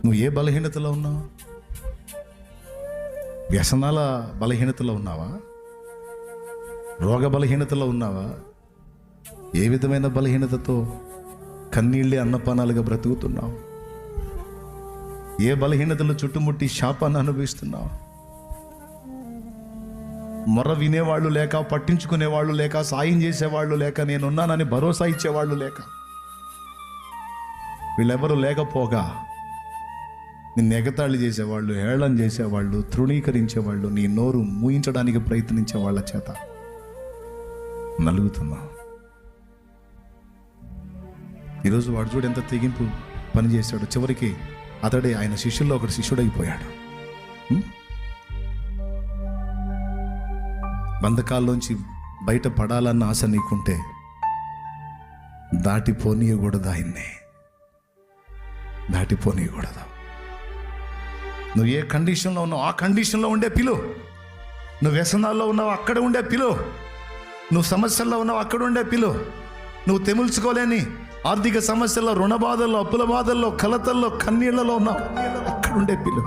నువ్వు ఏ బలహీనతలో ఉన్నావు? వ్యసనాల బలహీనతలో ఉన్నావా? రోగ బలహీనతలో ఉన్నావా? ఏ విధమైన బలహీనతతో కన్నీళ్ళే అన్నపానాలుగా బ్రతుకుతున్నావు? ఏ బలహీనతలు చుట్టుముట్టి శాపాన్ని అనుభవిస్తున్నావు? మొర వినేవాళ్ళు లేక, పట్టించుకునేవాళ్ళు లేక, సాయం చేసేవాళ్ళు లేక, నేనున్నానని భరోసా ఇచ్చేవాళ్ళు లేక, వీళ్ళెవరూ లేకపోగా నిన్ను ఎగతాళి చేసేవాళ్ళు, హేళన చేసేవాళ్ళు, తృణీకరించేవాళ్ళు, నీ నోరు మూయించడానికి ప్రయత్నించే వాళ్ళ చేత నలుగుతున్నా. ఈరోజు వాడు చూడు ఎంత తెగింపు పని చేశాడు. చివరికి అతడే ఆయన శిష్యుల్లో ఒకటి శిష్యుడైపోయాడు. బంధకాల్లోంచి బయట పడాలన్న ఆశ నీకుంటే దాటిపోనీయకూడదు, ఆయన్నే దాటిపోనీయకూడదు. నువ్వు ఏ కండిషన్లో ఉన్నావు ఆ కండిషన్లో ఉండే పిలు. నువ్వు వ్యసనాల్లో ఉన్నావు అక్కడ ఉండే పిలు. నువ్వు సమస్యల్లో ఉన్నావు అక్కడ ఉండే పిలు. నువ్వు తెముల్చుకోలేని ఆర్థిక సమస్యల్లో, రుణ బాధల్లో, అప్పుల బాధల్లో, కలతల్లో, కన్నీళ్లలో ఉన్నావు అక్కడ ఉండే పిలు.